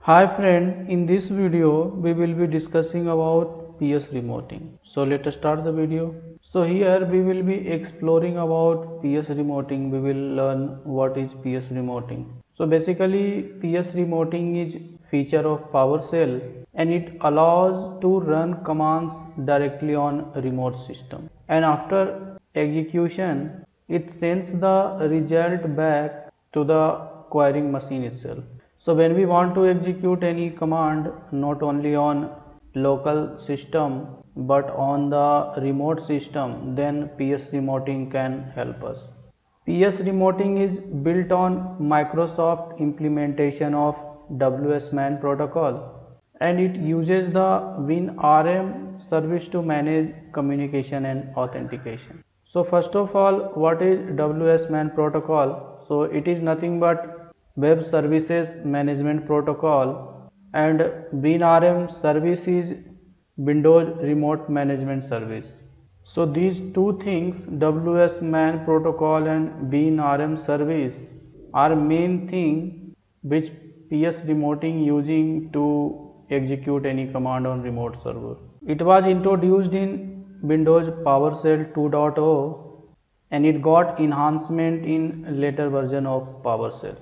Hi friend, in this video we will be discussing about PS remoting. So let us start the video. So here we will be exploring about PS remoting. We will learn what is PS remoting. So basically PS remoting is feature of PowerShell and it allows to run commands directly on remote system. And after execution it sends the result back to the querying machine itself. So when we want to execute any command not only on local system but on the remote system, then PS remoting can help us. PS remoting is built on Microsoft implementation of WSMAN protocol and it uses the WinRM service to manage communication and authentication. So first of all, what is WSMAN protocol? So it is nothing but Web Services Management Protocol and WinRM service is Windows Remote Management Service. So these two things, WSMAN protocol and WinRM service, are main thing which PS remoting using to execute any command on remote server. It was introduced in Windows PowerShell 2.0 and it got enhancement in later version of PowerShell.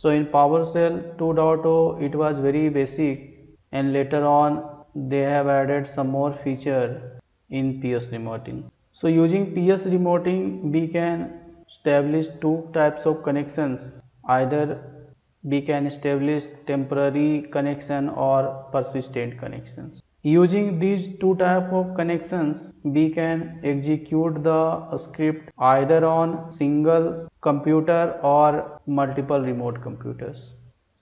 So in PowerShell 2.0 it was very basic and later on they have added some more feature in PS remoting. So using PS remoting we can establish two types of connections. Either we can establish temporary connection or persistent connections. Using these two type of connections, we can execute the script either on single computer or multiple remote computers.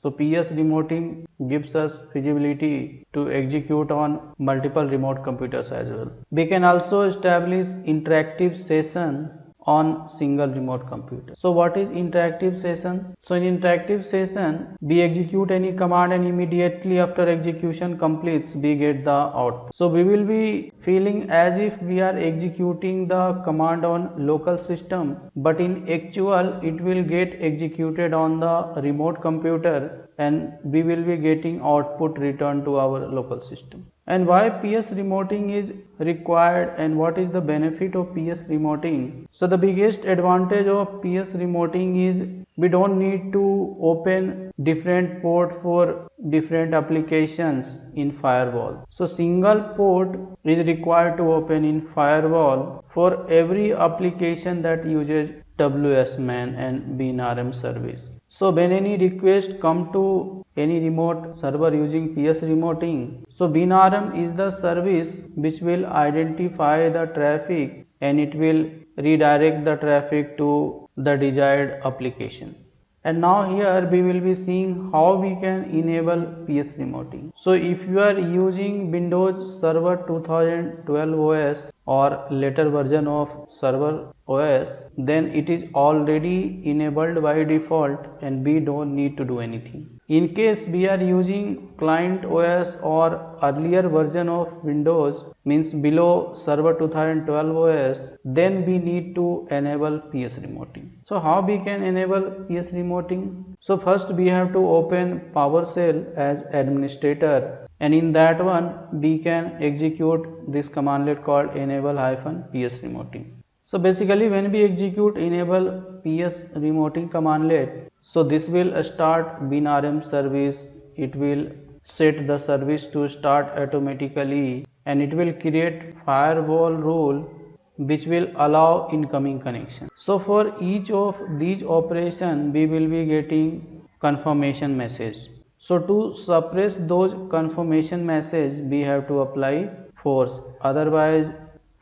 So PS remoting gives us feasibility to execute on multiple remote computers as well. We can also establish interactive session on single remote computer. So what is interactive session? So in interactive session we execute any command and immediately after execution completes we get the output. So we will be feeling as if we are executing the command on local system, but in actual it will get executed on the remote computer and we will be getting output returned to our local system. And why PS remoting is required and what is the benefit of PS remoting? So the biggest advantage of PS remoting is we don't need to open different port for different applications in firewall. So single port is required to open in firewall for every application that uses WSMAN and WinRM service. So when any request come to any remote server using PS remoting, so WinRM is the service which will identify the traffic and it will redirect the traffic to the desired application. And now here we will be seeing how we can enable PS remoting. So if you are using Windows Server 2012 OS or later version of Server OS, then it is already enabled by default and we don't need to do anything. In case we are using client OS or earlier version of Windows, means below Server 2012 OS, then we need to enable PS remoting. So how we can enable PS remoting? So first we have to open PowerShell as administrator and in that one we can execute this commandlet called enable-ps remoting. So basically when we execute enable PS remoting commandlet, so this will start WinRM service, it will set the service to start automatically and it will create firewall rule which will allow incoming connection. So for each of these operations we will be getting confirmation message. So to suppress those confirmation message we have to apply force, otherwise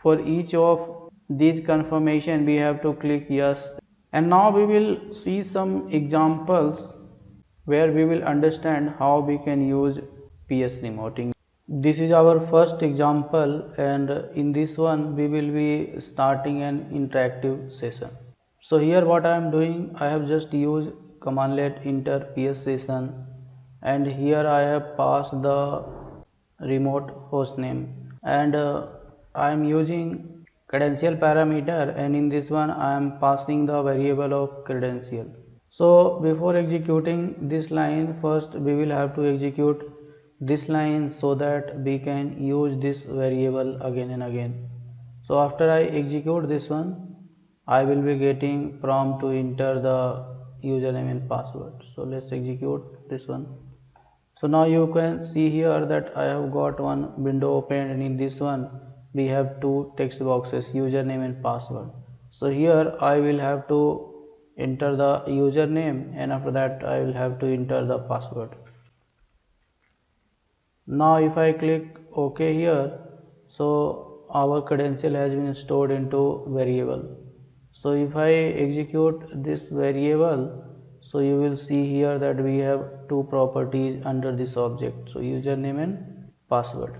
for each of these confirmation we have to click yes. And now we will see some examples where we will understand how we can use PS remoting. This is our first example and in this one we will be starting an interactive session. So here what I am doing, I have just used commandlet enter PS session and here I have passed the remote host name and I am using credential parameter and in this one I am passing the variable of credential. So before executing this line, first we will have to execute this line so that we can use this variable again and again. So after I execute this one, I will be getting prompt to enter the username and password. So let's execute this one. So now you can see here that I have got one window open, and in this one we have two text boxes, username and password. So here I will have to enter the username, and after that I will have to enter the password. Now if I click OK here, so our credential has been stored into variable. So if I execute this variable, so you will see here that we have two properties under this object, so username and password.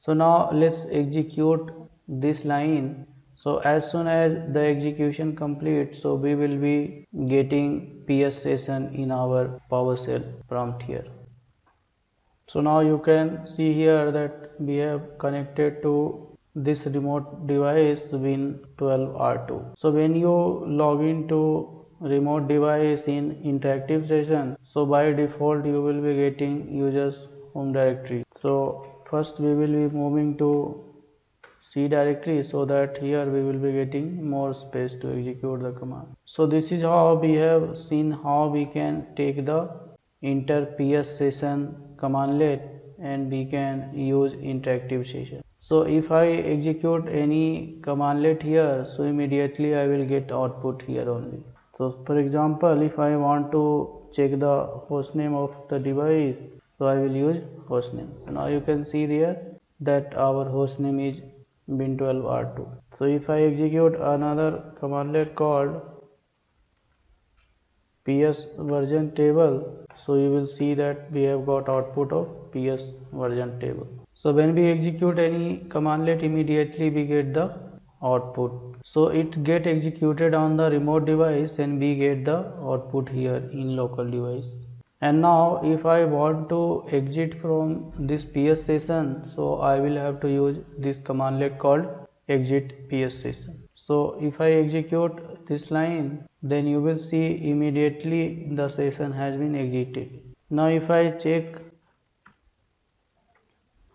So now let's execute this line. So as soon as the execution completes, so we will be getting PS session in our PowerShell prompt here. So now you can see here that we have connected to this remote device Win12R2. So when you log into remote device in interactive session, so by default you will be getting users home directory. So first we will be moving to C directory, so that here we will be getting more space to execute the command. So this is how we have seen how we can take the enter PS session commandlet and we can use interactive session. So if I execute any commandlet here, so immediately I will get output here only. So for example, if I want to check the hostname of the device, so I will use hostname. So now you can see there that our hostname is Win12R2. So if I execute another commandlet called PS version table, so you will see that we have got output of PS version table. So when we execute any commandlet, immediately we get the output. So it get executed on the remote device and we get the output here in local device. And now if I want to exit from this PS session, so I will have to use this commandlet called exit PS session. So if I execute this line, then you will see immediately the session has been exited. Now if I check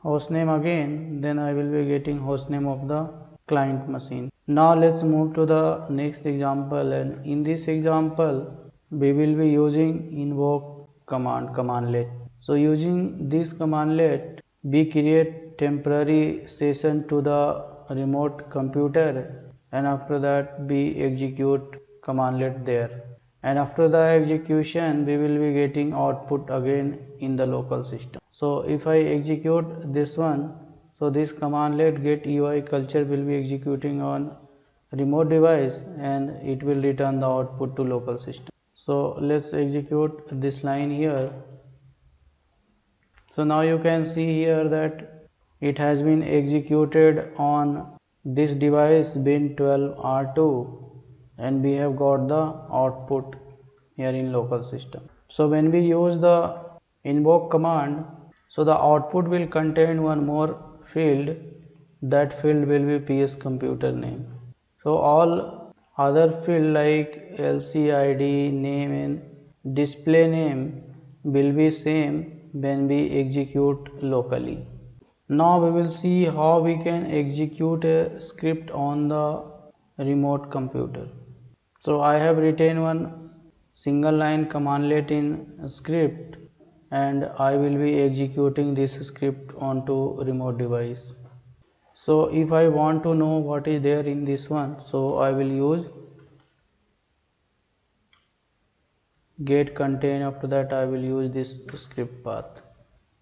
hostname again, then I will be getting hostname of the client machine. Now let's move to the next example, and in this example we will be using invoke commandlet. So using this commandlet, we create temporary session to the remote computer, and after that we execute commandlet there, and after the execution we will be getting output again in the local system. So if I execute this one, so this commandlet get UI culture will be executing on remote device and it will return the output to local system. So let's execute this line here. So now you can see here that it has been executed on this device Win12R2 and we have got the output here in local system. So when we use the invoke command, so the output will contain one more field. That field will be PS computer name. So all other field like LCID, name and display name will be same when we execute locally. Now we will see how we can execute a script on the remote computer. So I have written one single line commandlet in script and I will be executing this script onto remote device. So if I want to know what is there in this one, so I will use get contain. After that I will use this script path.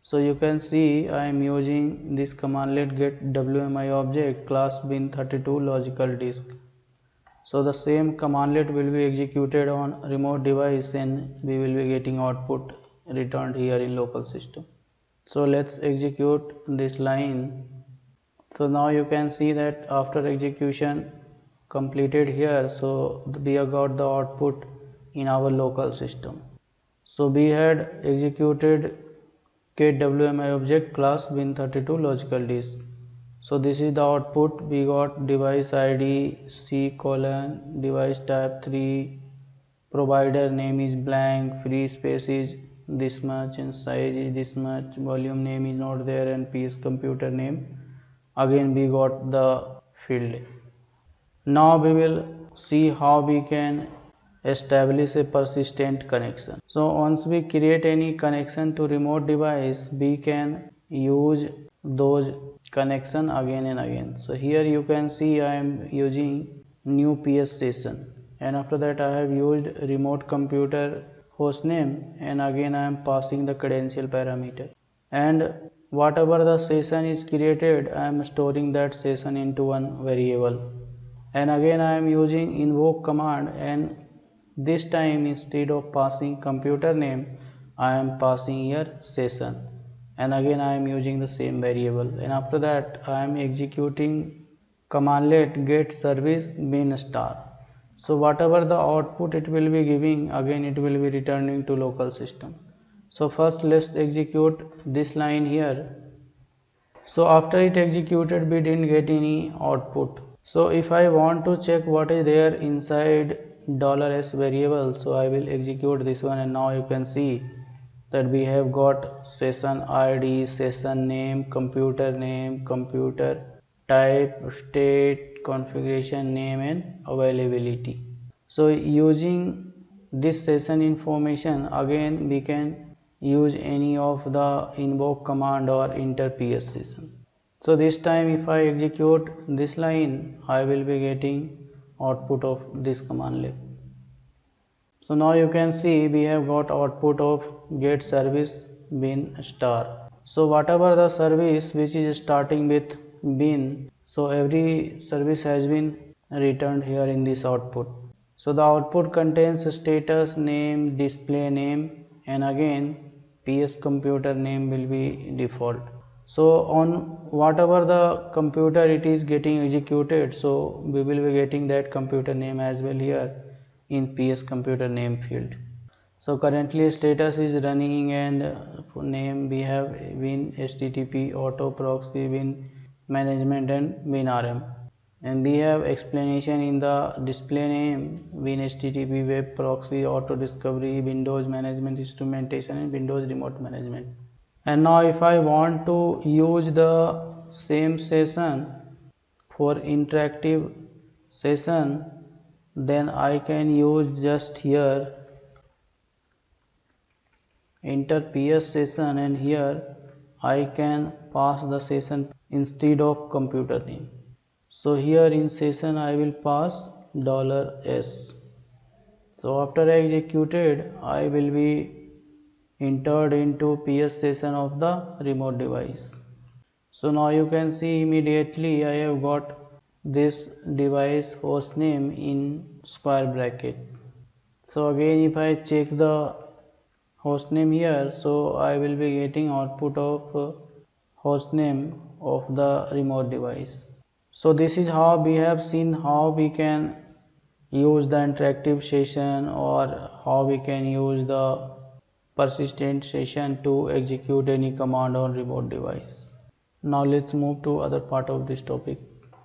So you can see I am using this commandlet get WMI object class Win32 logical disk. So the same commandlet will be executed on remote device and we will be getting output returned here in local system. So let's execute this line. So now you can see that after execution completed here, so we have got the output in our local system. So we had executed get WMI object class Win32 logical disk. So this is the output. We got device ID C colon device type 3 provider name is blank, free space is this much and size is this much, volume name is not there, and PS computer name, again we got the field. Now we will see how we can establish a persistent connection. So once we create any connection to remote device, we can use those connection again and again. So here you can see I am using new PS session, and after that I have used remote computer host name, and again I am passing the credential parameter, and whatever the session is created I am storing that session into one variable, and again I am using invoke command, and this time instead of passing computer name I am passing here session, and again I am using the same variable, and after that I am executing commandlet get service bin star. So whatever the output it will be giving, again it will be returning to local system. So first let's execute this line here. So after it executed we didn't get any output. So if I want to check what is there inside $s variable, so I will execute this one, and now you can see that we have got session ID, session name, computer type, state, configuration name, and availability. So using this session information, again we can use any of the invoke command or enter PS session. So this time if I execute this line, I will be getting output of this commandlet. So now you can see we have got output of get service bin star. So whatever the service which is starting with bin, so every service has been returned here in this output. So the output contains status name, display name, and again PS computer name will be default. So on whatever the computer it is getting executed, so we will be getting that computer name as well here in PS computer name field. So currently status is running, and for name we have Win HTTP auto proxy, Win management, and WinRM, and we have explanation in the display name Win HTTP web proxy, auto discovery, Windows management instrumentation, and Windows remote management. And now if I want to use the same session for interactive session, then I can use just here enter PS session, and here I can pass the session instead of computer name. So here in session I will pass $s. So after executed I will be entered into PS session of the remote device. So now you can see immediately I have got this device host name in square bracket. So again if I check the host name here, so I will be getting output of host name of the remote device. So this is how we have seen how we can use the interactive session, or how we can use the persistent session to execute any command on remote device. Now let's move to other part of this topic.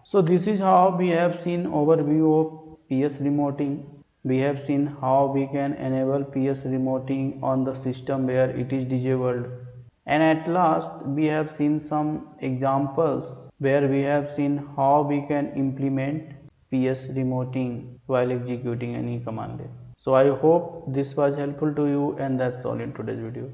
So this is how we have seen overview of PS remoting. We have seen how we can enable PS remoting on the system where it is disabled, and at last we have seen some examples where we have seen how we can implement PS remoting while executing any command. So I hope this was helpful to you, and that's all in today's video.